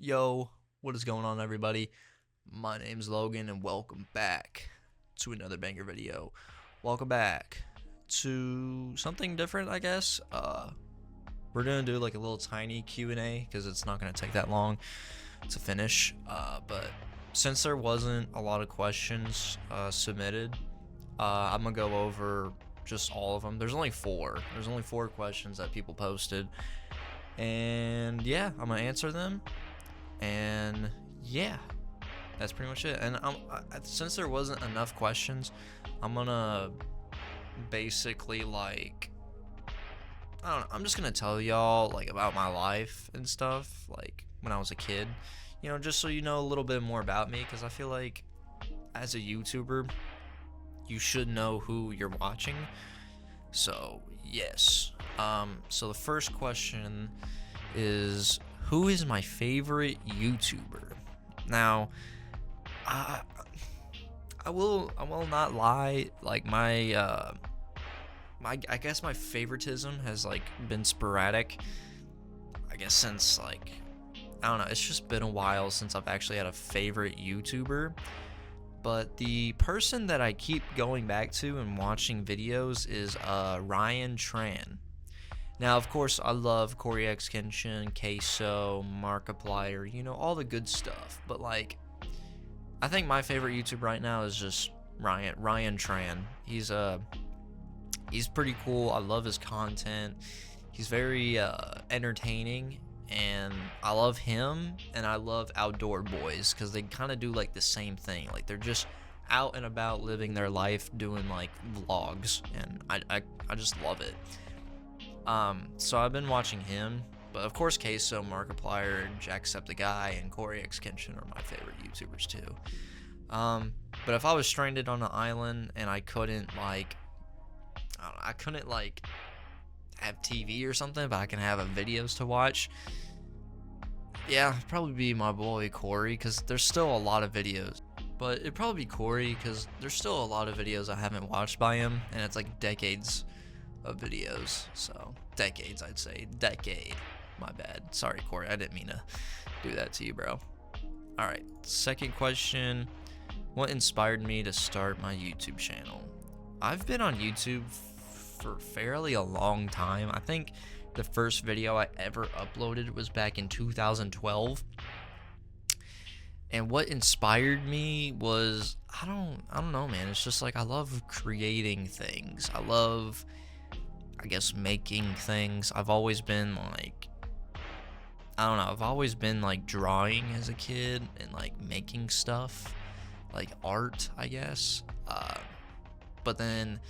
Yo, what is going on, everybody? My name's Logan, and welcome back to another banger video. Welcome back to something different, I guess. We're gonna do like a little tiny Q&A because it's not gonna take that long to finish. But since there wasn't a lot of questions submitted, I'm gonna go over just all of them. There's only four. There's only four questions that people posted, and yeah, I'm gonna answer them. And yeah, that's pretty much it. And since there wasn't enough questions, I'm gonna basically like, I don't know, I'm just gonna tell y'all like about my life and stuff, like when I was a kid, just so you know a little bit more about me, because I feel like as a YouTuber you should know who you're watching. So yes, so the first question is, who is my favorite YouTuber? Now, I will not lie. Like I guess my favoritism has like been sporadic. I guess since like, I don't know. It's just been a while since I've actually had a favorite YouTuber. But the person that I keep going back to and watching videos is Ryan Tran. Now, of course, I love Corey X Kenshin, Queso, Markiplier, all the good stuff. But, like, I think my favorite YouTuber right now is just Ryan Tran. He's pretty cool. I love his content. He's very entertaining, and I love him, and I love Outdoor Boys because they kind of do, like, the same thing. Like, they're just out and about living their life, doing, like, vlogs, and I just love it. So I've been watching him, but of course Queso, Markiplier, Jacksepticeye, and Corey X Kenshin are my favorite YouTubers too. But if I was stranded on an island and I couldn't like, I couldn't like have TV or something, but I can have videos to watch. Yeah, it'd probably be my boy Corey, because there's still a lot of videos. But it'd probably be Corey because there's still a lot of videos I haven't watched by him, and it's like decades of videos. So decades, I'd say. Decade. My bad. Sorry, Corey. I didn't mean to do that to you, bro. Alright, second question. What inspired me to start my YouTube channel? I've been on YouTube for fairly a long time. I think the first video I ever uploaded was back in 2012. And what inspired me was, I don't know, man. It's just like I love creating things. I love, I guess, making things. I've always been like, I don't know, I've always been like drawing as a kid and like making stuff, like art, I guess. But then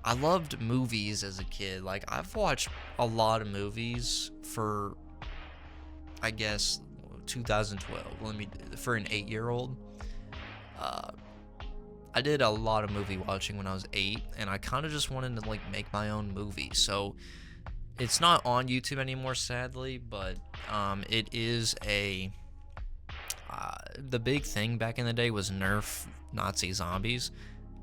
I loved movies as a kid. Like, I've watched a lot of movies for, I guess, 2012. For an 8-year-old. I did a lot of movie watching when I was 8, and I kind of just wanted to like make my own movie. So it's not on YouTube anymore, sadly, but it is a the big thing back in the day was Nerf Nazi zombies.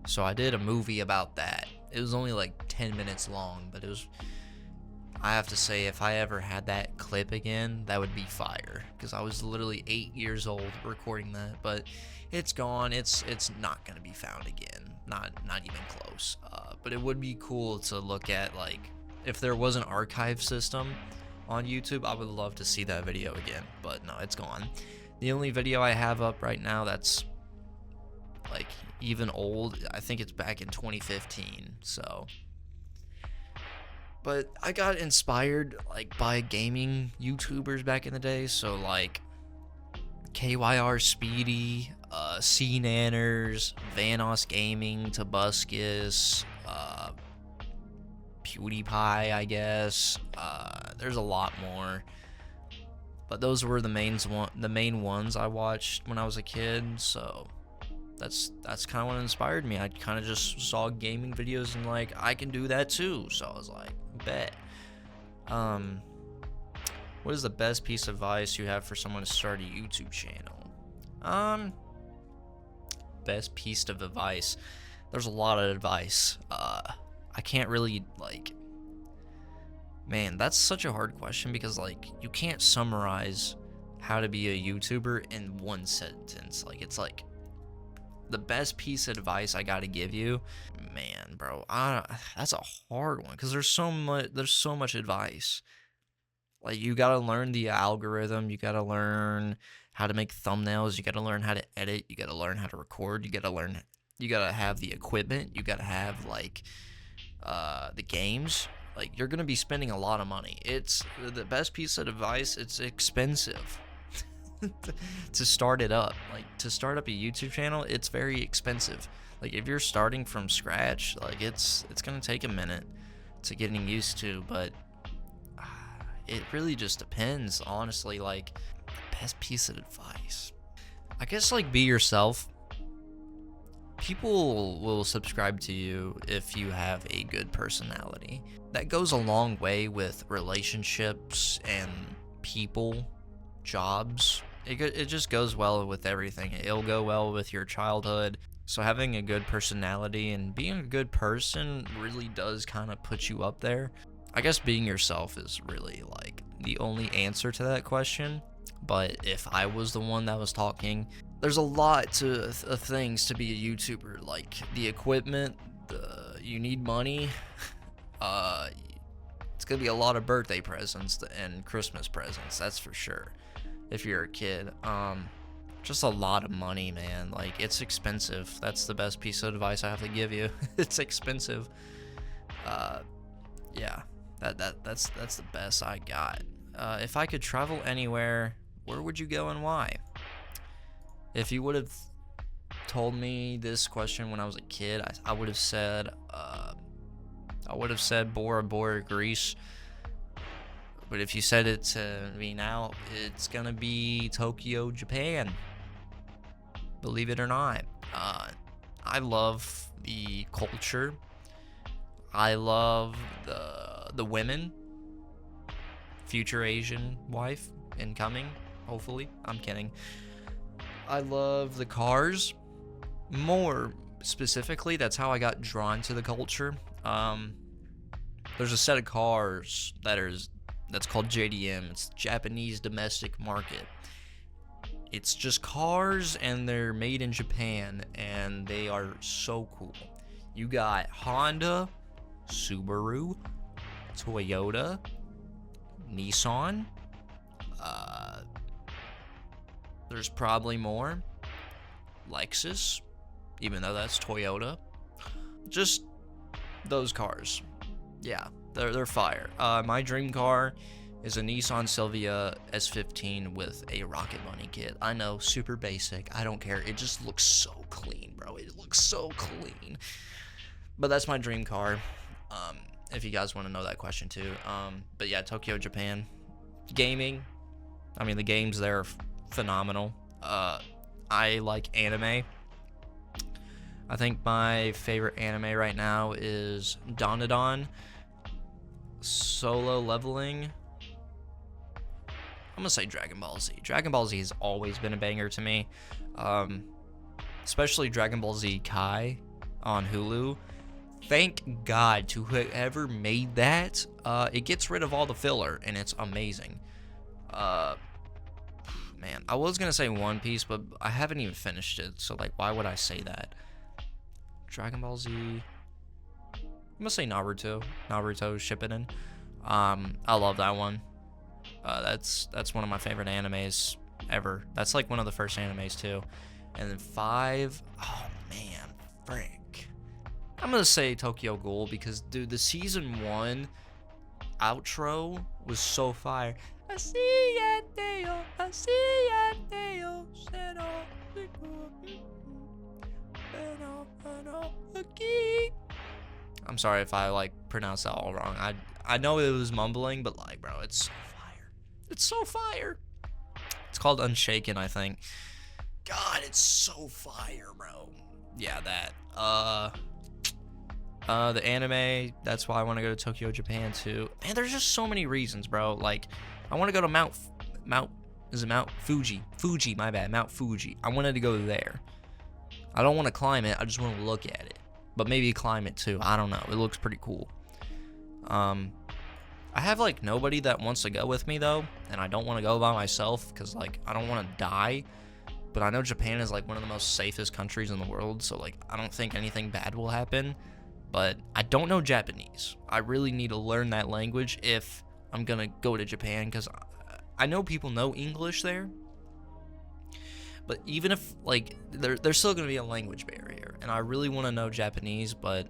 So I did a movie about that. It was only like 10 minutes long, but it was, I have to say, if I ever had that clip again, that would be fire, because I was literally 8 years old recording that. But it's gone. It's not gonna be found again. Not even close. But it would be cool to look at, like, if there was an archive system on YouTube. I would love to see that video again. But no, it's gone. The only video I have up right now that's like even old, I think it's back in 2015. So, but I got inspired like by gaming YouTubers back in the day. So like KYR Speedy, C Nanners, Vanos Gaming, Tobuscus, PewDiePie, I guess. There's a lot more, but those were the main ones I watched when I was a kid. So that's kind of what inspired me. I kind of just saw gaming videos and like, I can do that too. So I was like, bet. What is the best piece of advice you have for someone to start a YouTube channel? Best piece of advice. There's a lot of advice. I can't really like, man, that's such a hard question, because like you can't summarize how to be a YouTuber in one sentence. Like, it's like the best piece of advice I gotta give you, man, bro. That's a hard one because there's so much advice. Like, you gotta learn the algorithm. You gotta learn how to make thumbnails. You gotta learn how to edit. You gotta learn how to record. You gotta have the equipment. You gotta have like the games. Like, you're gonna be spending a lot of money. It's the best piece of advice. It's expensive to start it up. Like, to start up a YouTube channel, it's very expensive. Like, if you're starting from scratch, like, it's gonna take a minute to getting used to, but it really just depends, honestly. Like, best piece of advice, I guess, like, be yourself. People will subscribe to you if you have a good personality. That goes a long way with relationships and people, jobs. It just goes well with everything. It'll go well with your childhood. So having a good personality and being a good person really does kind of put you up there. I guess being yourself is really like the only answer to that question. But if I was the one that was talking, there's a lot of things to be a YouTuber. Like the equipment, you need money. It's gonna be a lot of birthday presents and Christmas presents, that's for sure. If you're a kid, just a lot of money, man. Like, it's expensive. That's the best piece of advice I have to give you. It's expensive. Yeah, that's the best I got. If I could travel anywhere, where would you go and why? If you would have told me this question when I was a kid, I would have said Bora Bora, Greece. But if you said it to me now, it's gonna be Tokyo, Japan. Believe it or not. I love the culture. I love the women. Future Asian wife incoming, hopefully. I'm kidding. I love the cars. More specifically, that's how I got drawn to the culture. There's a set of cars that's called JDM. It's Japanese Domestic Market. It's just cars, and they're made in Japan, and they are so cool. You got Honda, Subaru, Toyota, Nissan. There's probably more. Lexus, even though that's Toyota. Just those cars. Yeah, they're fire. My dream car is a Nissan Silvia S15 with a Rocket Bunny kit. I know, super basic. I don't care. It just looks so clean, bro. It looks so clean. But that's my dream car. If you guys want to know that question too. But yeah, Tokyo, Japan. Gaming. I mean, the games there are phenomenal. I like anime. I think my favorite anime right now is Dandadan. Solo Leveling. I'm gonna say Dragon Ball Z. Dragon Ball Z has always been a banger to me. Especially Dragon Ball Z Kai on Hulu. Thank God to whoever made that. It gets rid of all the filler, and it's amazing. Man, I was gonna say One Piece, but I haven't even finished it, so like, why would I say that? Dragon Ball Z. I'm gonna say Naruto. Naruto Shippuden. I love that one. That's one of my favorite animes ever. That's like one of the first animes too. And then 5. Oh man, frick. I'm gonna say Tokyo Ghoul because, dude, the season 1 outro was so fire. I see Deo, I see Deo, I'm sorry if I like pronounced that all wrong. I know it was mumbling, but like, bro, it's so fire. It's so fire. It's called Unshaken, I think. God, it's so fire, bro. Yeah, that. The anime, that's why I want to go to Tokyo, Japan too. Man, there's just so many reasons, bro. Like, I want to go to Mount Fuji? Fuji, my bad. Mount Fuji. I wanted to go there. I don't want to climb it. I just want to look at it. But maybe climb it too. I don't know. It looks pretty cool. I I have like nobody that wants to go with me though, and I don't want to go by myself because like I don't want to die. But I know Japan is like one of the most safest countries in the world, so like I don't think anything bad will happen. But I don't know Japanese. I really need to learn that language if I'm gonna go to Japan, because I know people know English there. But even if like there's still gonna be a language barrier, and I really want to know Japanese, but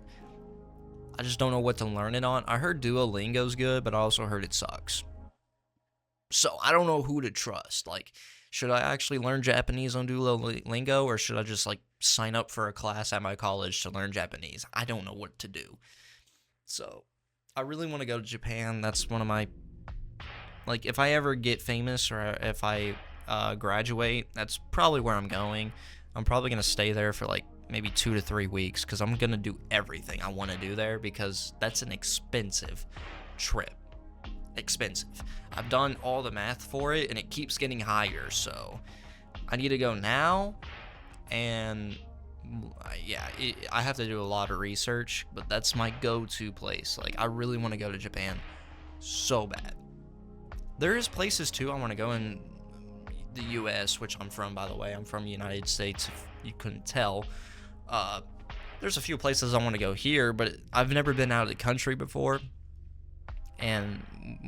I just don't know what to learn it on. I heard Duolingo's good, but I also heard it sucks. So I don't know who to trust. Like, should I actually learn Japanese on Duolingo, or should I just like sign up for a class at my college to learn Japanese? I don't know what to do. So I really want to go to Japan. That's one of my, like, if I ever get famous, or if I graduate, that's probably where I'm going. I'm probably going to stay there for like maybe 2 to 3 weeks, because I'm going to do everything I want to do there, because that's an expensive trip. Expensive. I've done all the math for it, and it keeps getting higher, so I need to go now. And yeah, I have to do a lot of research, but that's my go-to place. Like, I really want to go to Japan so bad. There's places too I want to go in the US, which I'm from, by the way. I'm from the United States, if you couldn't tell. There's a few places I want to go here, but I've never been out of the country before. And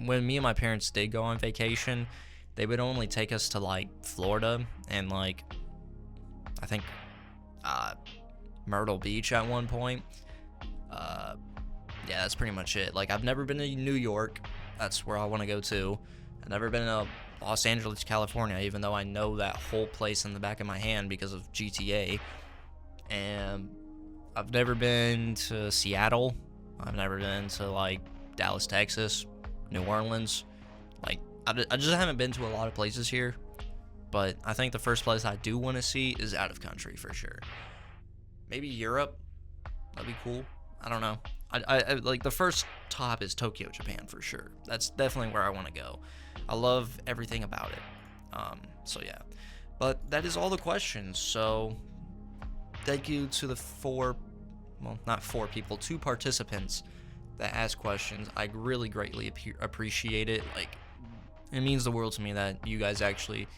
when me and my parents did go on vacation, they would only take us to like Florida and like I think Myrtle Beach at one point. Yeah, that's pretty much it. Like, I've never been to New York. That's where I want to go to. I've never been to Los Angeles, California, even though I know that whole place in the back of my hand because of GTA. And I've never been to Seattle. I've never been to like Dallas, Texas, New Orleans. Like, I just haven't been to a lot of places here. But I think the first place I do want to see is out of country for sure. Maybe Europe. That'd be cool. I don't know. I like, the first top is Tokyo, Japan for sure. That's definitely where I want to go. I love everything about it. So yeah. But that is all the questions. So thank you to the two participants that asked questions. I really greatly appreciate it. Like, it means the world to me that you guys actually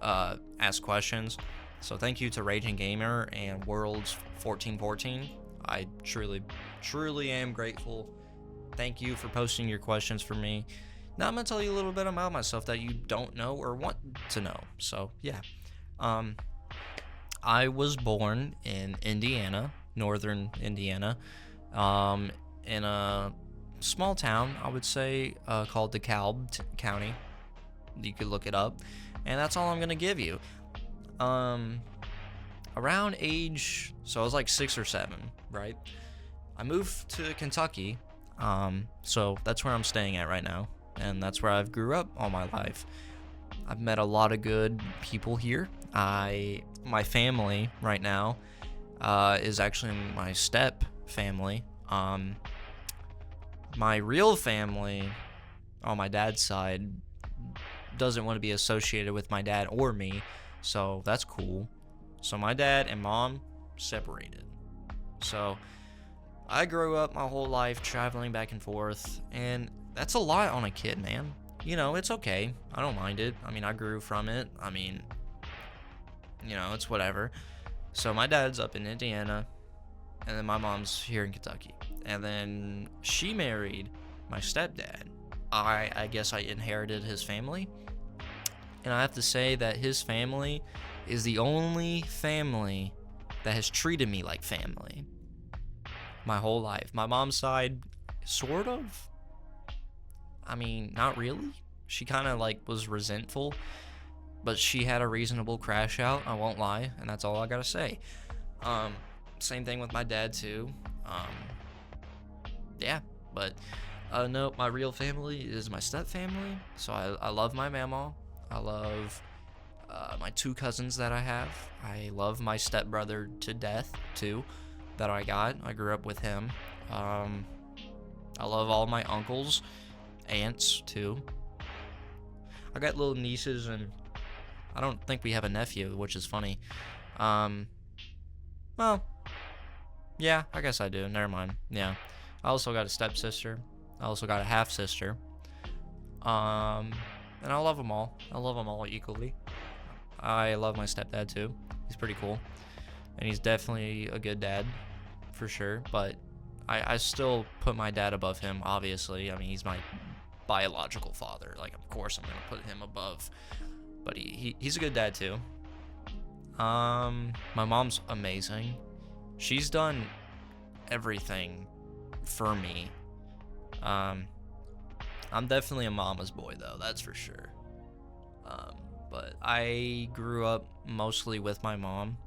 ask questions. So thank you to Raging Gamer and Worlds 1414. I truly am grateful. Thank you for posting your questions for me. Now I'm gonna tell you a little bit about myself that you don't know or want to know. So yeah, I was born in Indiana, northern Indiana, in a small town, I would say, called DeKalb County. You could look it up, and that's all I'm gonna give you. Around age, so I was like 6 or 7, right? I moved to Kentucky, so that's where I'm staying at right now, and that's where I've grew up all my life. I've met a lot of good people here. My family right now is actually my step family. My real family on my dad's side doesn't want to be associated with my dad or me, so that's cool. So my dad and mom separated. So I grew up my whole life traveling back and forth, and that's a lot on a kid, man. You know, it's okay. I don't mind it. I mean, I grew from it. I mean, you know, it's whatever. So my dad's up in Indiana, and then my mom's here in Kentucky. And then she married my stepdad. I guess I inherited his family. And I have to say that his family is the only family that has treated me like family my whole life. My mom's side, sort of. I mean, not really. She kind of like was resentful, but she had a reasonable crash out, I won't lie, and that's all I gotta say. Same thing with my dad too. Yeah, but no, my real family is my step family. So I love my mama. I love my 2 cousins that I have. I love my stepbrother to death too, that I got. I grew up with him. I love all my uncles, aunts too. I got little nieces, and I don't think we have a nephew, which is funny. Well, yeah, I guess I do. Never mind. Yeah. I also got a stepsister. I also got a half sister. And I love them all. I love them all equally. I love my stepdad too. He's pretty cool, and he's definitely a good dad, for sure. But I still put my dad above him, obviously. I mean, he's my biological father. Like, of course I'm gonna put him above. But he's a good dad too. My mom's amazing. She's done everything for me. I'm definitely a mama's boy though, that's for sure. But I grew up mostly with my mom.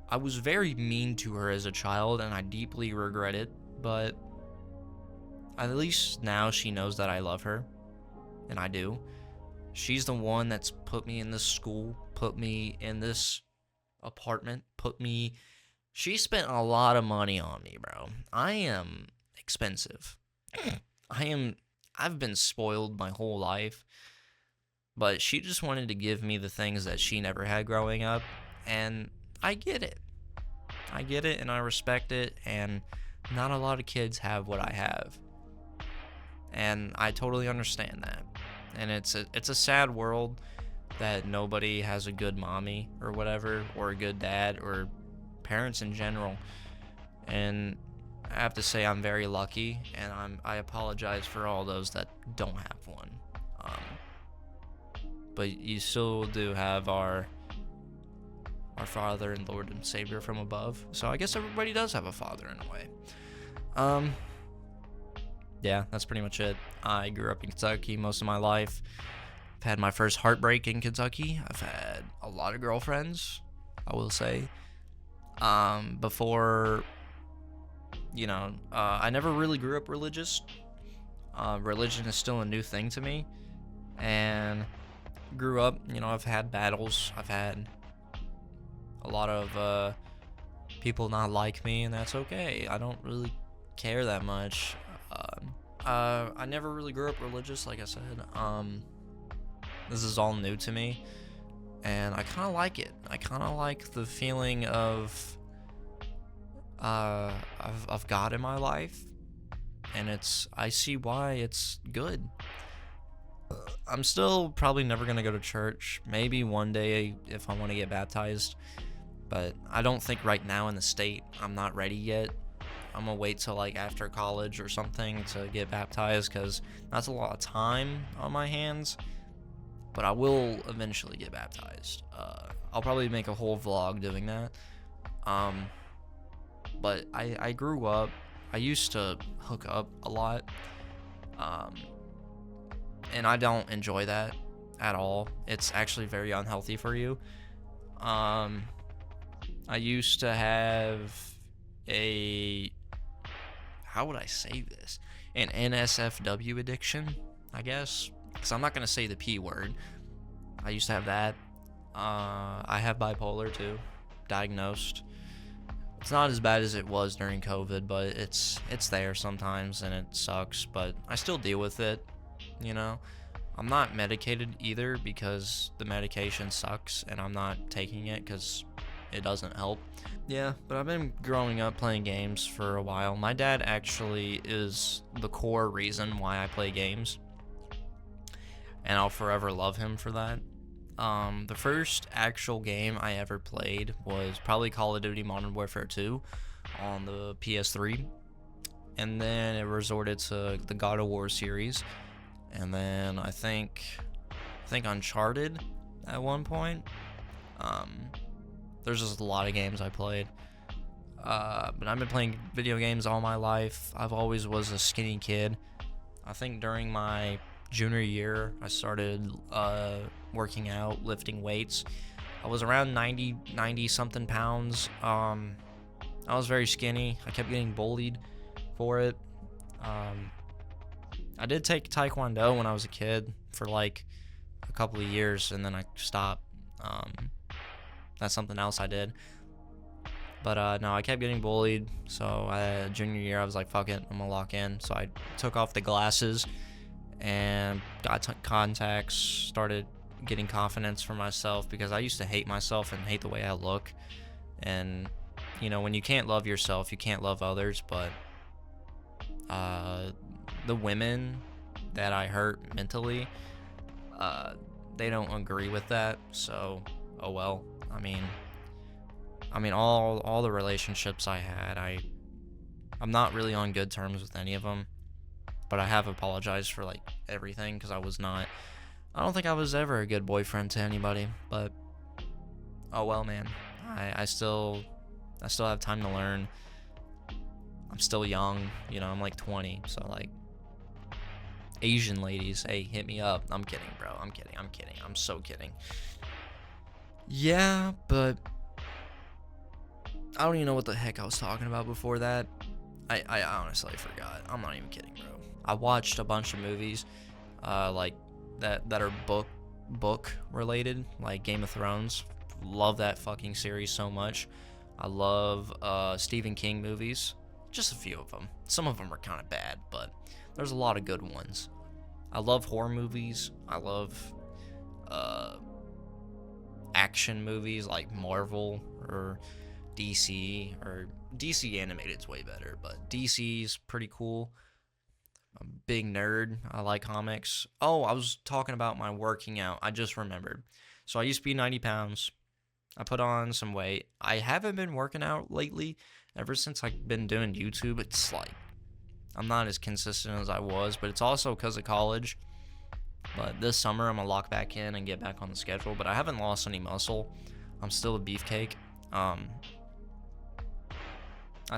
I was very mean to her as a child, and I deeply regret it, but at least now she knows that I love her, and I do. She's the one that's put me in this school, put me in this apartment, She spent a lot of money on me, bro. I am expensive. I've been spoiled my whole life, but she just wanted to give me the things that she never had growing up, and I get it. I get it, and I respect it, and not a lot of kids have what I have, and I totally understand that. And it's a sad world that nobody has a good mommy or whatever, or a good dad, or parents in general. And I have to say I'm very lucky, and I apologize for all those that don't have one. But you still do have our Father and Lord and Savior from above. So I guess everybody does have a father in a way. Yeah, that's pretty much it. I grew up in Kentucky most of my life. I've had my first heartbreak in Kentucky. I've had a lot of girlfriends, I will say. Before, I never really grew up religious. Religion is still a new thing to me. And grew up, I've had battles. I've had a lot of people not like me, and that's okay. I don't really care that much. I never really grew up religious, like I said. This is all new to me, and I kind of like it. I kind of like the feeling of God in my life, and I see why it's good. I'm still probably never gonna go to church. Maybe one day if I want to get baptized, but I don't think right now in the state I'm not ready yet. I'm gonna wait till like after college or something to get baptized, because that's a lot of time on my hands. But I will eventually get baptized. I'll probably make a whole vlog doing that. But I grew up, I used to hook up a lot, and I don't enjoy that at all. It's actually very unhealthy for you. I used to have how would I say this? An NSFW addiction, I guess. Because I'm not going to say the P word. I used to have that. I have bipolar too, diagnosed. It's not as bad as it was during COVID, but it's there sometimes, and it sucks. But I still deal with it, I'm not medicated either, because the medication sucks, and I'm not taking it because it doesn't help. Yeah, but I've been growing up playing games for a while. My dad actually is the core reason why I play games, and I'll forever love him for that. The first actual game I ever played was probably Call of Duty Modern Warfare 2 on the PS3, and then it resorted to the God of War series, and then I think Uncharted at one point. There's just a lot of games I played. But I've been playing video games all my life. I've always was a skinny kid. I think during my junior year, I started working out, lifting weights. I was around 90 something pounds. I was very skinny. I kept getting bullied for it. I did take Taekwondo when I was a kid for like a couple of years, and then I stopped. That's something else I did. But no, I kept getting bullied. So junior year, I was like, fuck it, I'm gonna lock in. So I took off the glasses and got contacts, started getting confidence for myself, because I used to hate myself and hate the way I look. And, when you can't love yourself, you can't love others. But the women that I hurt mentally, they don't agree with that. So, oh well. All the relationships I had, I'm not really on good terms with any of them, but I have apologized for like everything because I don't think I was ever a good boyfriend to anybody. But oh well, man. I still have time to learn. I'm still young, I'm like 20, so like, Asian ladies, hey, hit me up. I'm kidding, bro. I'm kidding. I'm so kidding. Yeah, but I don't even know what the heck I was talking about before that. I honestly forgot. I'm not even kidding, bro. I watched a bunch of movies, like that are book related, like Game of Thrones. Love that fucking series so much. I love Stephen King movies. Just a few of them. Some of them are kind of bad, but there's a lot of good ones. I love horror movies. I love action movies like Marvel or DC. Or DC animated's way better, but DC's pretty cool. I'm a big nerd. I like comics. Oh, I was talking about my working out. I just remembered. So I used to be 90 pounds. I put on some weight. I haven't been working out lately. Ever since I've been doing YouTube, it's like I'm not as consistent as I was, but it's also because of college. But this summer, I'm going to lock back in and get back on the schedule. But I haven't lost any muscle. I'm still a beefcake. I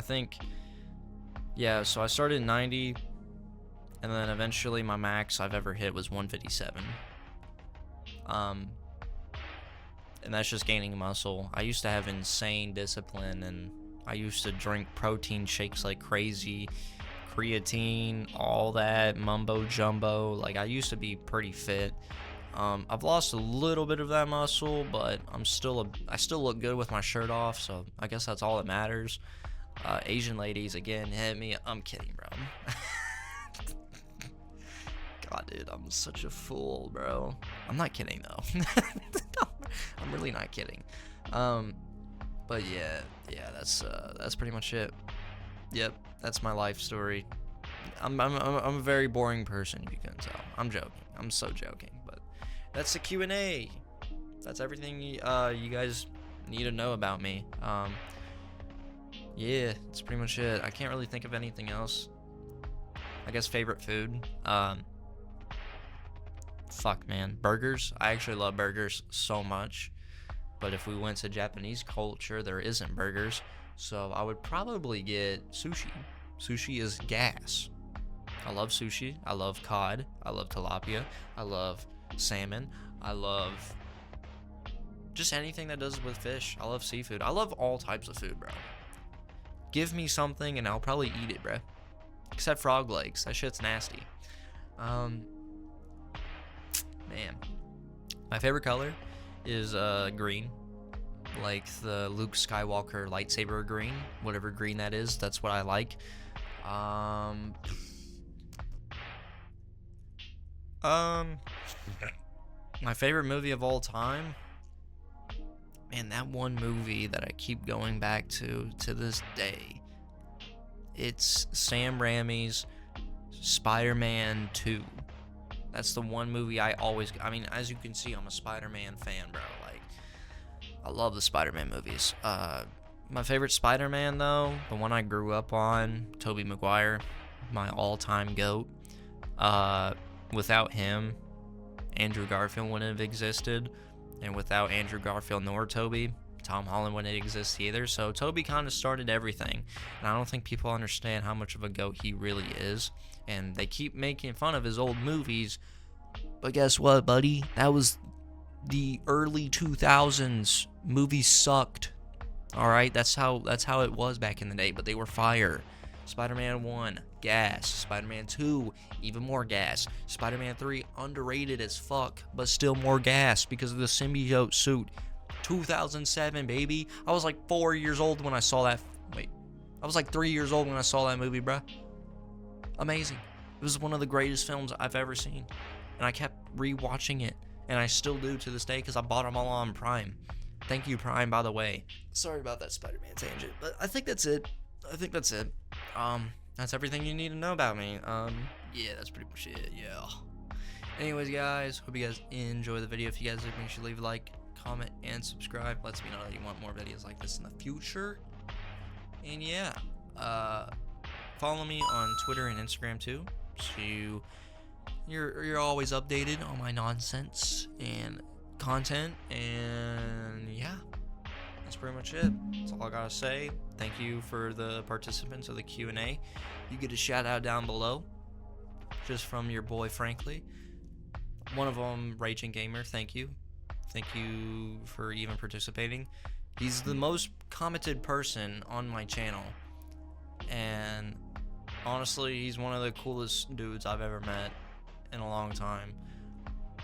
think, yeah, so I started at 90, and then eventually my max I've ever hit was 157. And that's just gaining muscle. I used to have insane discipline, and I used to drink protein shakes like crazy, creatine, all that mumbo jumbo. Like, I used to be pretty fit. I've lost a little bit of that muscle, but I still look good with my shirt off, so I guess that's all that matters. Asian ladies, again, hit me. I'm kidding, bro. God, dude, I'm such a fool, bro. I'm not kidding, though. I'm really not kidding. But yeah, that's pretty much it. Yep, that's my life story. I'm a very boring person, if you couldn't tell. I'm joking. I'm so joking. But that's the Q&A. That's everything you guys need to know about me. Yeah, that's pretty much it. I can't really think of anything else. I guess favorite food. Fuck, man. Burgers. I actually love burgers so much. But if we went to Japanese culture, there isn't burgers. So I would probably get sushi. Sushi is gas. I love sushi. I love cod. I love tilapia. I love salmon. I love just anything that does with fish. I love seafood. I love all types of food, bro. Give me something and I'll probably eat it, bro. Except frog legs. That shit's nasty. Man. My favorite color is green. Like the Luke Skywalker lightsaber green. Whatever green that is, that's what I like. My favorite movie of all time? Man, that one movie that I keep going back to this day. It's Sam Raimi's Spider-Man 2. That's the one movie I mean, as you can see, I'm a Spider-Man fan, bro. Like, I love the Spider-Man movies. My favorite Spider-Man, though, the one I grew up on, Tobey Maguire, my all-time GOAT. Without him, Andrew Garfield wouldn't have existed. And without Andrew Garfield nor Tobey, Tom Holland wouldn't exist either. So Tobey kind of started everything. And I don't think people understand how much of a GOAT he really is. And they keep making fun of his old movies. But guess what, buddy? That was the early 2000s. Movies sucked. Alright? That's how it was back in the day. But they were fire. Spider-Man 1, gas. Spider-Man 2, even more gas. Spider-Man 3, underrated as fuck, but still more gas because of the symbiote suit. 2007, baby. I was like 4 years old when I saw that. I was like 3 years old when I saw that movie, bruh. Amazing. It was one of the greatest films I've ever seen. And I kept rewatching it. And I still do to this day because I bought them all on Prime. Thank you, Prime, by the way. Sorry about that Spider-Man tangent, but I think that's it. That's everything you need to know about me. yeah, that's pretty much it. Yeah. Anyways, guys, hope you guys enjoy the video. If you guys did, make sure to leave a like, comment, and subscribe. Lets me know that you want more videos like this in the future. And yeah, follow me on Twitter and Instagram too, so you're always updated on my nonsense and content. And yeah, that's pretty much it. That's all I gotta say. Thank you for the participants of the Q&A. You get a shout out down below, just from your boy Frankly. One of them, Raging Gamer. Thank you for even participating. He's the most commented person on my channel, and honestly, he's one of the coolest dudes I've ever met in a long time.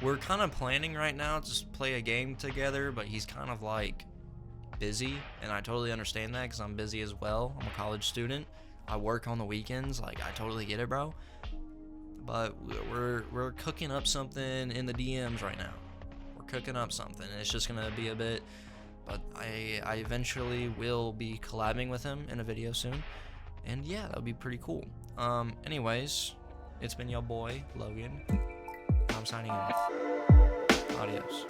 We're kind of planning right now to play a game together, but he's kind of like busy, and I totally understand that because I'm busy as well. I'm a college student. I work on the weekends. Like, I totally get it, bro. But we're cooking up something in the DMs right now. We're cooking up something. It's just gonna be a bit, but I eventually will be collabing with him in a video soon, and yeah, that'll be pretty cool. Anyways, it's been your boy Logan. I'm signing off. Adios.